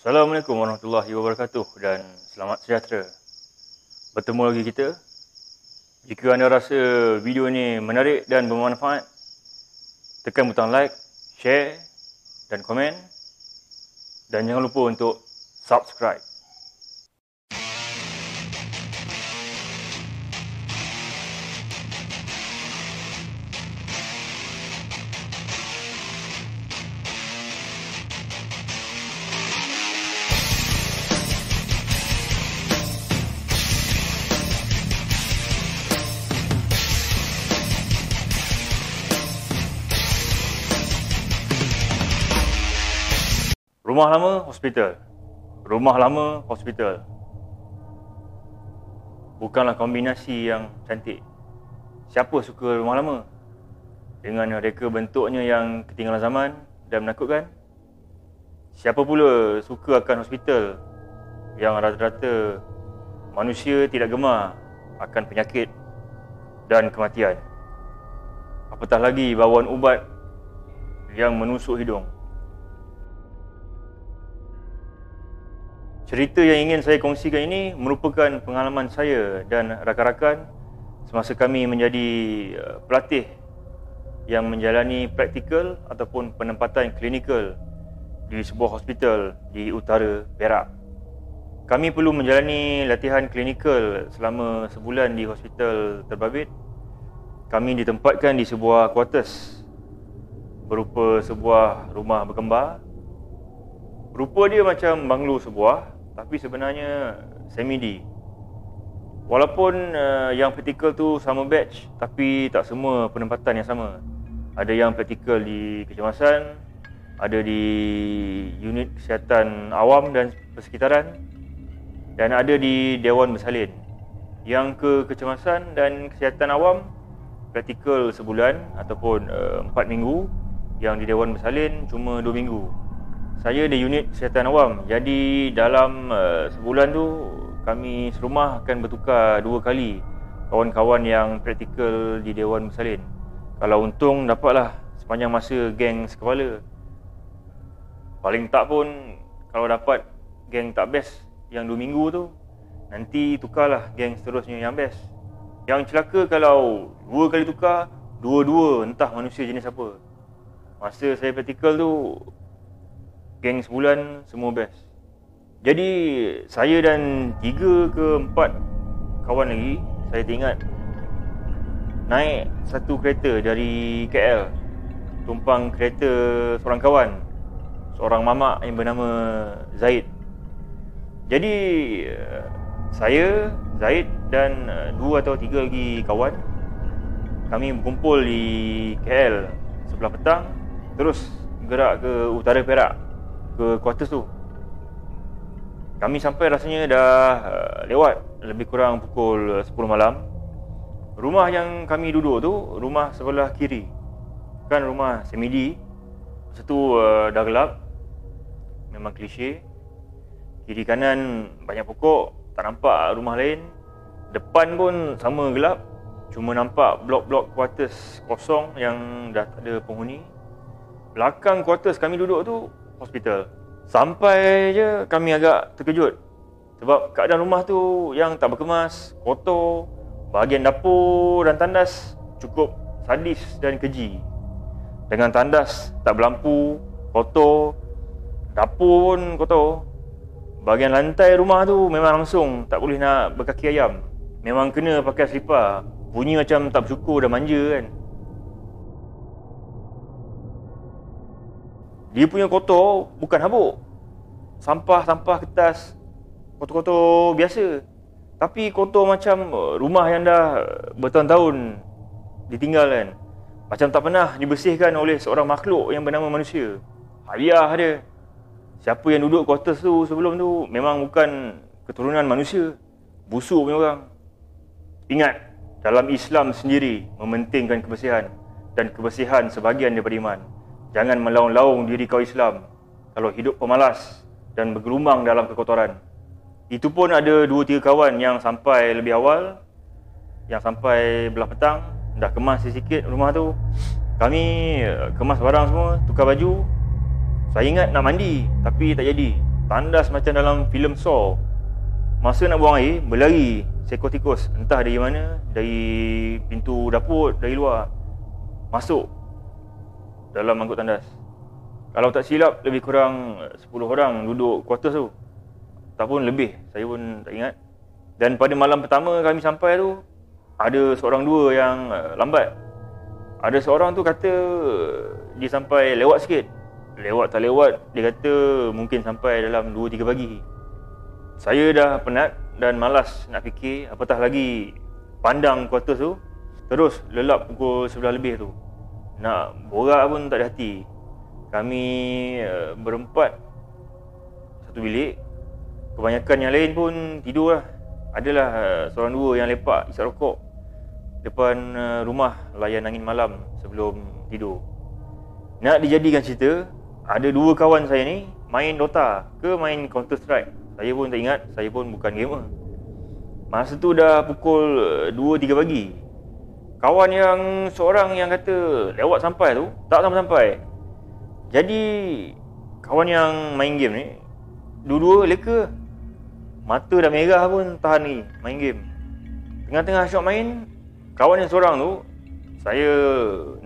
Assalamualaikum warahmatullahi wabarakatuh dan selamat sejahtera. Bertemu lagi kita. Jika anda rasa video ini menarik dan bermanfaat, tekan butang like, share dan komen. Dan jangan lupa untuk subscribe. Rumah lama, hospital. Rumah lama, hospital. Bukanlah kombinasi yang cantik. Siapa suka rumah lama? Dengan reka bentuknya yang ketinggalan zaman dan menakutkan. Siapa pula suka akan hospital yang rata-rata manusia tidak gemar akan penyakit dan kematian. Apatah lagi bauan ubat yang menusuk hidung. Cerita yang ingin saya kongsikan ini merupakan pengalaman saya dan rakan-rakan semasa kami menjadi pelatih yang menjalani praktikal ataupun penempatan klinikal di sebuah hospital di utara Perak. Kami perlu menjalani latihan klinikal selama sebulan di hospital terbabit. Kami ditempatkan di sebuah quarters berupa sebuah rumah berkembar. Rupa dia macam banglo sebuah, tapi sebenarnya semi-D. Walaupun yang praktikal tu sama batch, tapi tak semua penempatan yang sama. Ada yang praktikal di kecemasan, ada di unit kesihatan awam dan persekitaran, dan ada di Dewan Bersalin. Yang ke kecemasan dan kesihatan awam, praktikal sebulan ataupun 4 minggu. Yang di Dewan Bersalin cuma 2 minggu. Saya di unit kesihatan awam, jadi dalam sebulan tu kami serumah akan bertukar 2 kali kawan-kawan yang praktikal di Dewan Bersalin. Kalau untung dapatlah sepanjang masa geng sekepala. Paling tak pun kalau dapat geng tak best yang 2 minggu tu, nanti tukarlah geng seterusnya yang best. Yang celaka kalau 2 kali tukar, dua-dua entah manusia jenis apa. Masa saya praktikal tu, geng sebulan semua best. Jadi saya dan 3 ke 4 kawan lagi, saya ingat, naik satu kereta dari KL, tumpang kereta seorang kawan, seorang mamak yang bernama Zaid. Jadi saya, Zaid dan 2 atau 3 lagi kawan, kami berkumpul di KL sebelah petang, terus gerak ke utara Perak, ke quarters tu. Kami sampai rasanya dah lewat lebih kurang pukul 10 malam. Rumah yang kami duduk tu, rumah sebelah kiri, kan rumah semi-D. Masa tu dah gelap, memang klise. Kiri kanan banyak pokok, tak nampak rumah lain. Depan pun sama gelap, cuma nampak blok-blok quarters kosong yang dah tak ada penghuni. Belakang quarters kami duduk tu hospital. Sampai je kami agak terkejut sebab keadaan rumah tu yang tak berkemas, kotor, bahagian dapur dan tandas cukup sadis dan keji. Dengan tandas tak berlampu, kotor, dapur pun kotor. Bahagian lantai rumah tu memang langsung tak boleh nak berkaki ayam. Memang kena pakai selipar. Bunyi macam tak bersyukur dan manja kan. Dia punya kotor bukan habuk. Sampah-sampah kertas, kotor-kotor biasa. Tapi kotor macam rumah yang dah bertahun-tahun ditinggal kan. Macam tak pernah dibersihkan oleh seorang makhluk yang bernama manusia. Hariah dia. Siapa yang duduk quarters tu sebelum tu memang bukan keturunan manusia. Busuk punya orang. Ingat, dalam Islam sendiri mementingkan kebersihan. Dan kebersihan sebahagian daripada iman. Jangan melaung-laung diri kau Islam kalau hidup pemalas dan bergelumang dalam kekotoran. Itu pun ada 2-3 kawan yang sampai lebih awal, yang sampai belah petang, dah kemas sikit rumah tu. Kami kemas barang semua, tukar baju. Saya ingat nak mandi tapi tak jadi. tandas macam dalam filem Saw. Masa nak buang air, berlari seekor tikus, entah dari mana, dari pintu dapur, dari luar, masuk dalam mangkuk tandas. Kalau tak silap, lebih kurang 10 orang duduk quarters tu, ataupun lebih, saya pun tak ingat. Dan pada malam pertama kami sampai tu, ada seorang dua yang lambat. Ada seorang tu kata dia sampai lewat sikit. Lewat tak lewat, dia kata mungkin sampai dalam 2-3 pagi. Saya dah penat dan malas nak fikir, apatah lagi pandang quarters tu. Terus lelap pukul 11 lebih tu. Nak borak pun tak ada hati. Kami berempat satu bilik. Kebanyakan yang lain pun tidur lah. Adalah seorang dua yang lepak isap rokok depan rumah layan angin malam sebelum tidur. Nak dijadikan cerita, ada dua kawan saya ni main Dota ke main Counter Strike. Saya pun tak ingat, saya pun bukan gamer. Masa tu dah pukul 2-3 pagi. Kawan yang seorang yang kata lewat sampai tu, tak sampai-sampai. Jadi kawan yang main game ni, dua-dua leka. Mata dah merah pun tahan ni main game. Tengah-tengah syok main, kawan yang seorang tu, saya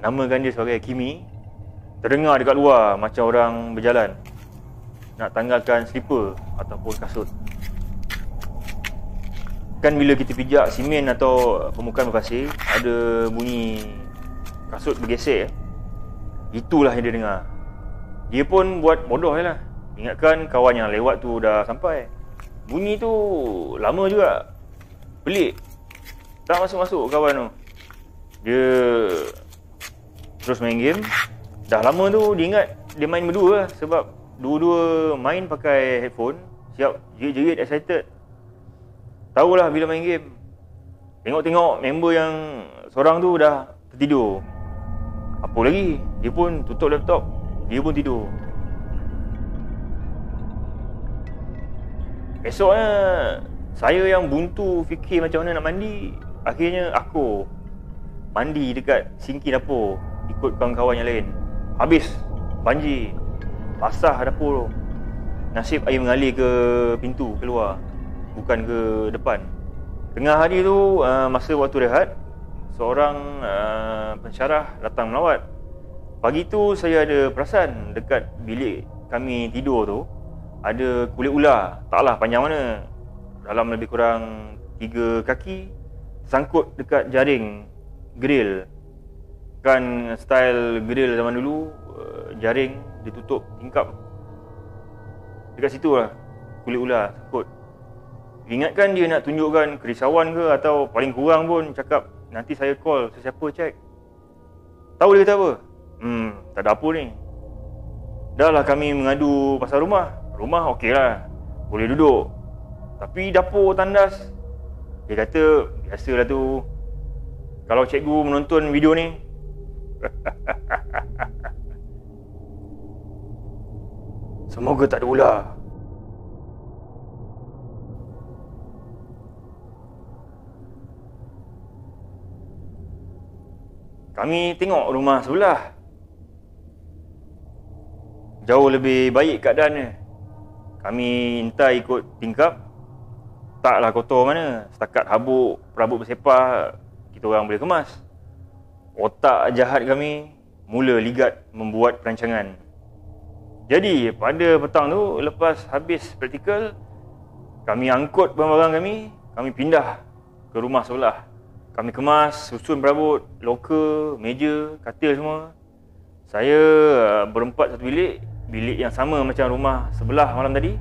namakan dia sebagai Kimi, terdengar dekat luar macam orang berjalan nak tanggalkan slipper ataupun kasut. Kan bila kita pijak simen atau permukaan berpasir, ada bunyi kasut bergesek. Itulah yang dia dengar. Dia pun buat bodoh je lah, ingatkan kawan yang lewat tu dah sampai. Bunyi tu lama juga, pelik, tak masuk-masuk kawan tu. Dia terus main game. Dah lama tu dia ingat dia main berdua lah, sebab dua-dua main pakai headphone, siap jerit-jerit excited. Tahulah bila main game. Tengok-tengok member yang seorang tu dah tertidur. Apa lagi, dia pun tutup laptop, dia pun tidur. Esoknya saya yang buntu fikir macam mana nak mandi. Akhirnya aku mandi dekat sinki dapur ikut kawan-kawan yang lain. Habis banjir, basah dapur tu. Nasib air mengalir ke pintu keluar, bukan ke depan. Tengah hari tu, masa waktu rehat, seorang pensyarah datang melawat. Pagi tu saya ada perasan dekat bilik kami tidur tu ada kulit ular, taklah panjang mana, dalam lebih kurang 3 kaki, sangkut dekat jaring grill. Kan style grill zaman dulu, jaring ditutup tingkap. Dekat situ lah kulit ular sangkut. Ingatkan dia nak tunjukkan kerisauan ke, atau paling kurang pun cakap nanti saya call sesiapa cek. Tahu dia kata apa? Tak ada apa ni. Dah lah kami mengadu pasal rumah. Rumah okey lah, boleh duduk. Tapi dapur tandas, dia kata biasalah tu kalau cikgu menonton video ni. Semoga tak ada ular. Kami tengok rumah sebelah, jauh lebih baik keadaannya. Kami entah ikut tingkap, taklah kotor mana. Setakat habuk perabot bersepah, kita orang boleh kemas. Otak jahat kami mula ligat membuat perancangan. Jadi pada petang tu, lepas habis praktikal, kami angkut barang-barang kami pindah ke rumah sebelah. Kami kemas, susun perabot, loker, meja, katil semua. Saya berempat satu bilik, bilik yang sama macam rumah sebelah malam tadi.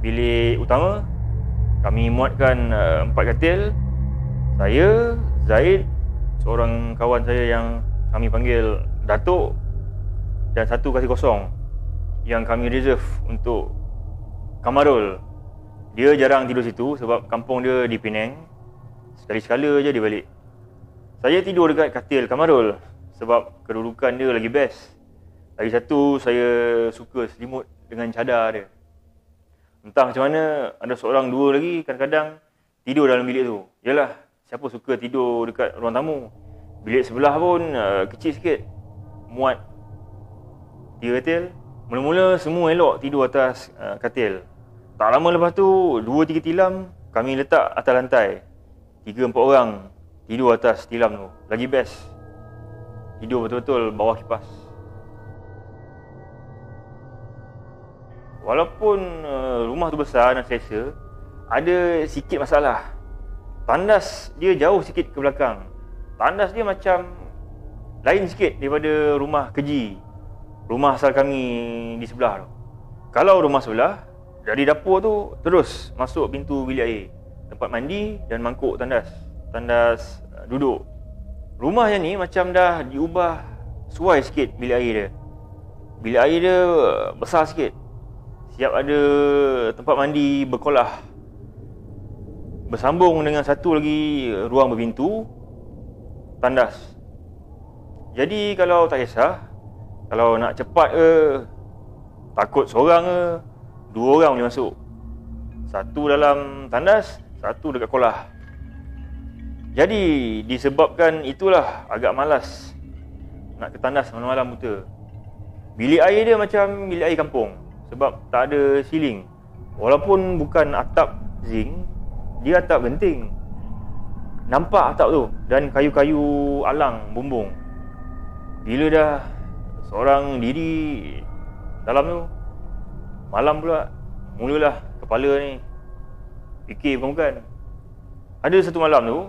Bilik utama, kami muatkan 4 katil. Saya, Zaid, seorang kawan saya yang kami panggil Datuk, dan satu kasih kosong yang kami reserve untuk Kamarul. Dia jarang tidur situ sebab kampung dia di Penang. Sekali-sekala je dia balik. Saya tidur dekat katil Kamarul sebab kedudukan dia lagi best. Lagi satu, saya suka selimut dengan cadar dia. Entah macam mana, ada seorang dua lagi kadang-kadang tidur dalam bilik tu. Yalah, siapa suka tidur dekat ruang tamu. Bilik sebelah pun kecil sikit, muat 3 katil, Mula-mula semua elok tidur atas katil. Tak lama lepas tu 2-3 tilam kami letak atas lantai. 3-4 orang tidur atas tilam tu. Lagi best. Tidur betul-betul bawah kipas. Walaupun rumah tu besar dan selesa, ada sikit masalah. Tandas dia jauh sikit ke belakang. Tandas dia macam lain sikit daripada rumah keji, rumah asal kami di sebelah tu. Kalau rumah sebelah, dari dapur tu terus masuk pintu bilik air, tempat mandi dan mangkuk tandas duduk. Rumah yang ni macam dah diubah suai sikit bilik air dia. Bilik air dia besar sikit. Siap ada tempat mandi berkolah. Bersambung dengan satu lagi ruang berpintu, tandas. Jadi kalau tak kisah, kalau nak cepat ke, takut seorang ke, 2 orang boleh masuk. Satu dalam tandas, satu dekat kolah. Jadi disebabkan itulah agak malas nak ke tandas malam-malam buta. Bilik air dia macam bilik air kampung sebab tak ada ceiling. Walaupun bukan atap zinc, dia atap genting. Nampak atap tu dan kayu-kayu alang bumbung. Bila dah seorang diri dalam tu, malam pula mulalah kepala ni fikir bukan. Ada satu malam tu,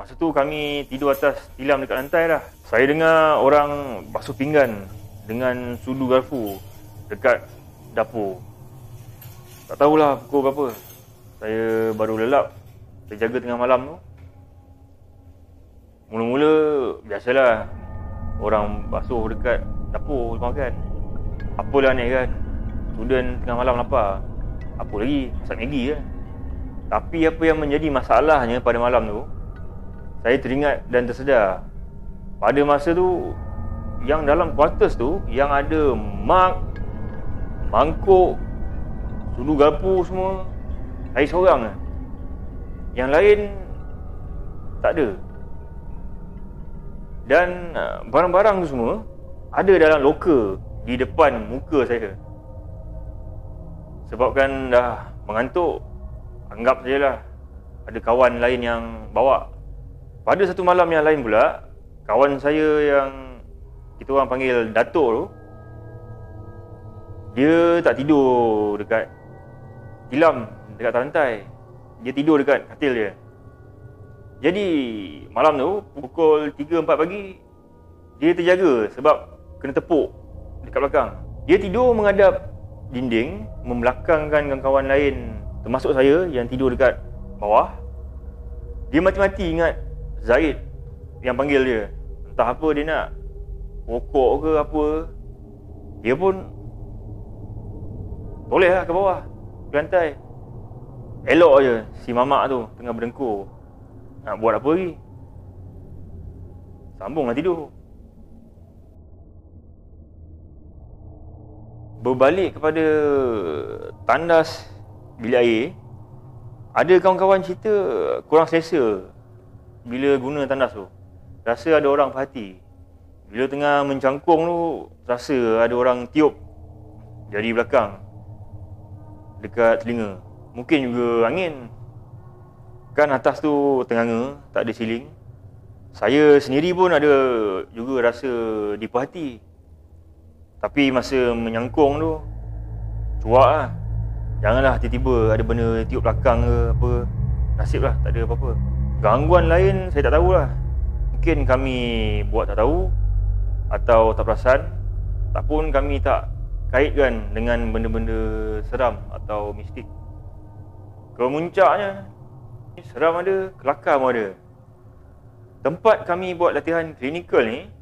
masa tu kami tidur atas tilam dekat lantai dah. Saya dengar orang basuh pinggan dengan sudu garpu dekat dapur. Tak tahulah pukul berapa. Saya baru lelap. Saya jaga tengah malam tu. Mula-mula biasalah orang basuh dekat dapur makan. Apalah ni kan, student tengah malam lapar. Apa lagi, masak Maggi kan. Tapi apa yang menjadi masalahnya pada malam tu, saya teringat dan tersedar. Pada masa tu, yang dalam quarters tu, yang ada mangkuk, sudu garpu semua, saya seorang lah. Yang lain tak ada. Dan barang-barang tu semua ada dalam loker di depan muka saya. Sebabkan dah mengantuk, anggap sajalah ada kawan lain yang bawa. Pada satu malam yang lain pula, kawan saya yang kita orang panggil Datuk tu, dia tak tidur dekat tilam, dekat lantai. Dia tidur dekat katil dia. Jadi malam tu pukul 3-4 pagi, dia terjaga sebab kena tepuk dekat belakang. Dia tidur menghadap dinding, membelakangkan kawan-kawan lain, termasuk saya yang tidur dekat bawah. Dia mati-mati ingat Zaid yang panggil dia. Entah apa dia nak, pokok ke apa. Dia pun toleh lah ke bawah, ke lantai. Elok je si mamak tu tengah berdengkur. Nak buat apa lagi? Sambunglah tidur. Berbalik kepada tandas bilik air, ada kawan-kawan cerita kurang selesa bila guna tandas tu. Rasa ada orang perhati. Bila tengah mencangkung tu, rasa ada orang tiup jari belakang dekat telinga. Mungkin juga angin. Kan atas tu tenganga, tak ada siling. Saya sendiri pun ada juga rasa diperhati. Tapi masa menyangkung tu, cuak lah. Janganlah tiba-tiba ada benda tiup belakang ke apa. Nasib lah, tak ada apa-apa. Gangguan lain saya tak tahulah. Mungkin kami buat tak tahu atau tak perasan. Tak pun kami tak kaitkan dengan benda-benda seram atau mistik. Kemuncaknya, seram ada, kelakar pun ada. Tempat kami buat latihan klinikal ni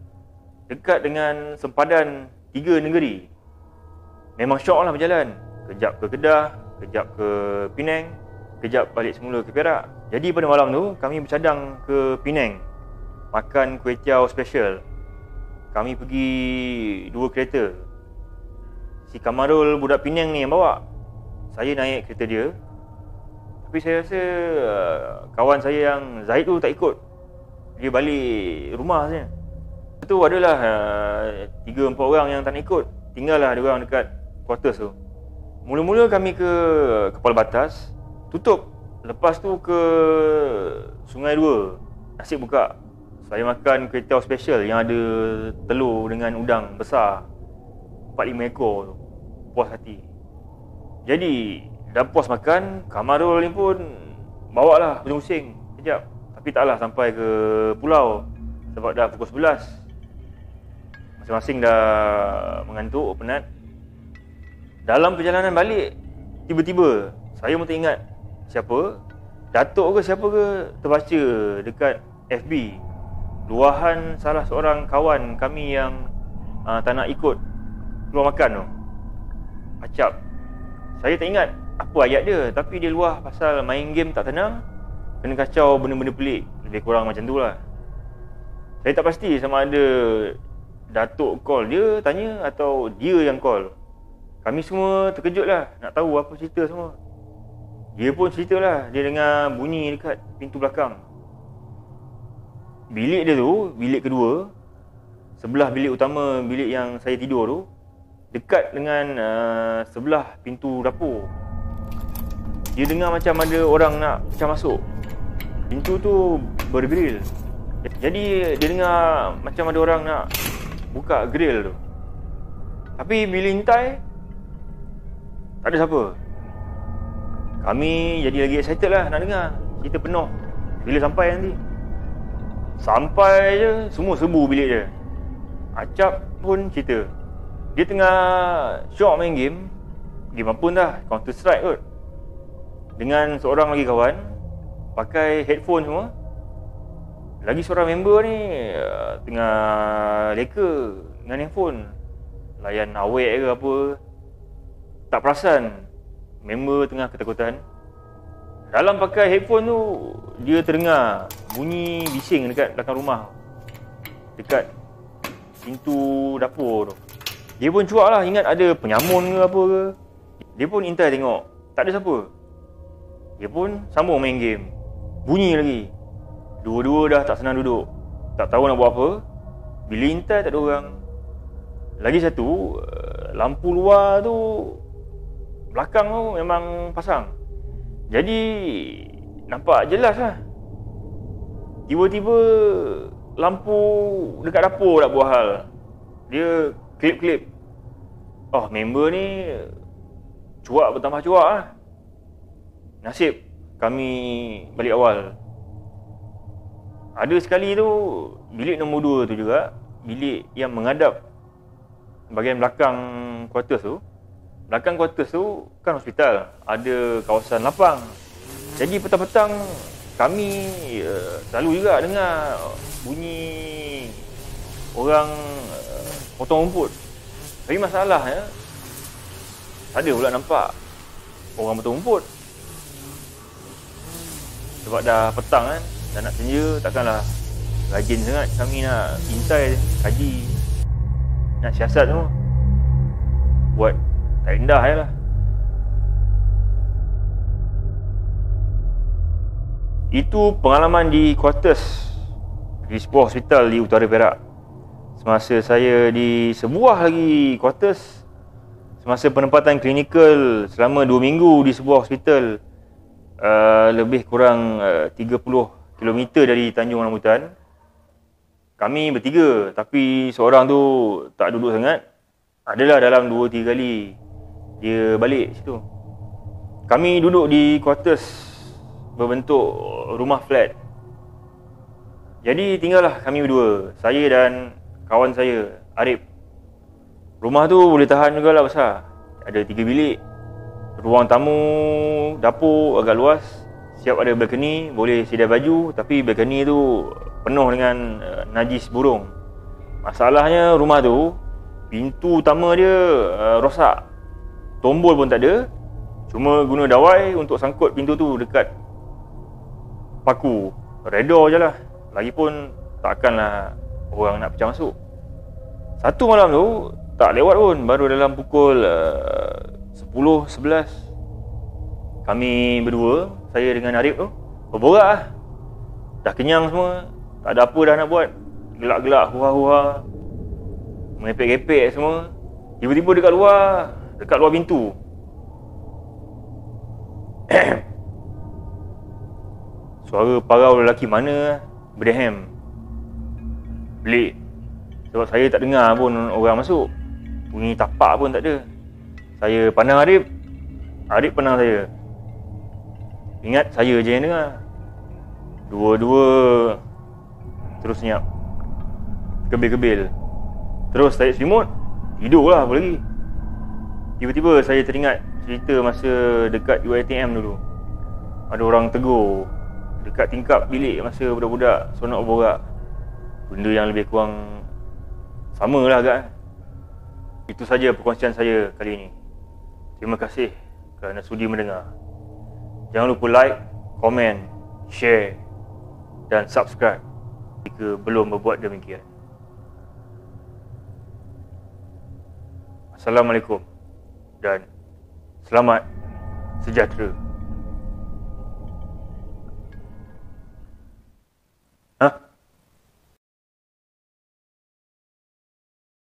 dekat dengan sempadan 3 negeri. Memang syok lah berjalan. Kejap ke Kedah, kejap ke Penang, kejap balik semula ke Perak. Jadi pada malam tu kami bercadang ke Penang, makan kuih tiaw special. Kami pergi 2 kereta. Si Kamarul budak Penang ni yang bawa. Saya naik kereta dia. Tapi saya rasa kawan saya yang Zahid tu tak ikut. Dia balik rumah saja. Tu adalah 3-4 orang yang tak nak ikut. tinggallah diorang dekat quarters tu. Mula-mula kami ke Kepala Batas, tutup. Lepas tu ke Sungai Dua, nasib buka. Saya makan kuih tiaw special yang ada telur dengan udang besar 4-5 ekor tu. Puas hati. Jadi dah puas makan, Kamarul ni pun bawa lah pusing-pusing sekejap. Tapi taklah sampai ke pulau sebab dah pukul 11. Masing-masing dah mengantuk, penat. Dalam perjalanan balik, tiba-tiba saya pun teringat siapa, Datuk ke siapa ke, terbaca dekat FB luahan salah seorang kawan kami yang tak nak ikut keluar makan tu, Acap. Saya tak ingat apa ayat dia, tapi dia luah pasal main game tak tenang, kena kacau benda-benda pelik. Lebih kurang macam tu lah. Saya tak pasti sama ada Datuk call dia tanya atau dia yang call. Kami semua terkejut lah nak tahu apa cerita semua. Dia pun cerita lah, dia dengar bunyi dekat pintu belakang. Bilik dia tu, bilik kedua, sebelah bilik utama, bilik yang saya tidur tu, dekat dengan sebelah pintu dapur. Dia dengar macam ada orang nak pecah masuk. Pintu tu bergrill. Jadi dia dengar macam ada orang nak buka grill tu. Tapi bila intai, tak ada siapa. Kami jadi lagi excited lah nak dengar. Cerita penuh. Bila sampai nanti? Sampai je, semua serbu bilik dia. Acap pun cerita. Dia tengah syok main game. Game apa dah, Counter Strike kot. Dengan seorang lagi kawan, pakai headphone semua. Lagi seorang member ni tengah leka dengan handphone, layan awek ke apa. Tak perasan member tengah ketakutan. Dalam pakai headphone tu, dia terdengar bunyi bising dekat belakang rumah, dekat pintu dapur tu. Dia pun cuak lah, ingat ada penyamun ke apa ke. Dia pun intai tengok, tak ada siapa. Dia pun sambung main game. Bunyi lagi. Dua-dua dah tak senang duduk, tak tahu nak buat apa. Bila intai tak ada orang. Lagi satu, lampu luar tu belakang tu memang pasang, jadi nampak jelas lah. Tiba-tiba lampu dekat dapur tak buat hal. Dia klip-klip. Oh, member ni cuak bertambah cuak lah. Nasib kami balik awal. Ada sekali tu, bilik nombor 2 tu juga, bilik yang menghadap bahagian belakang quarters tu. Belakang quarters tu kan hospital, ada kawasan lapang. Jadi petang-petang kami selalu juga dengar bunyi orang potong rumput. Tapi masalahnya, tak ada pula nampak orang potong rumput. Sebab dah petang kan, dah nak senja, takkanlah rajin sangat kami nak intai, kaji, nak siasat semua. Buat tak indah je lah. Itu pengalaman di quarters di sebuah hospital di utara Perak. Semasa saya di sebuah lagi quarters, semasa penempatan klinikal selama 2 minggu di sebuah hospital, lebih kurang 30 km dari Tanjung Rambutan. Kami bertiga, tapi seorang tu tak duduk sangat. Adalah dalam 2-3 kali dia balik situ. Kami duduk di quarters berbentuk rumah flat. Jadi tinggallah kami berdua, saya dan kawan saya, Arif. Rumah tu boleh tahan juga lah besar. Ada 3 bilik, ruang tamu, dapur agak luas, siap ada balcony, boleh sedia baju. Tapi balcony tu penuh dengan najis burung. Masalahnya rumah tu, pintu utama dia rosak. Tombol pun tak ada. Cuma guna dawai untuk sangkut pintu tu dekat paku. Redor je lah. Lagipun takkanlah orang nak pecah masuk. Satu malam tu tak lewat pun, baru dalam pukul 10-11, kami berdua, saya dengan Arif tu, berborak lah. Dah kenyang semua, tak ada apa dah nak buat. Gelak-gelak, hura-hura, merepek-repek semua. Tiba-tiba dekat luar pintu suara parau lelaki mana berdehem. Pelik. Sebab saya tak dengar pun orang masuk. Bunyi tapak pun tak ada. Saya pandang Arif. Arif pandang saya. Ingat saya je yang dengar. Dua-dua terus senyap. Kebil-kebil. Terus tarik selimut. Tidur lah apa lagi. Tiba-tiba saya teringat cerita masa dekat UiTM dulu. Ada orang tegur dekat tingkap bilik masa budak-budak seronok berborak. Benda yang lebih kurang sama lah agak. Itu saja perkongsian saya kali ini. Terima kasih kerana sudi mendengar. Jangan lupa like, komen, share dan subscribe jika belum berbuat demikian. Assalamualaikum dan selamat sejahtera.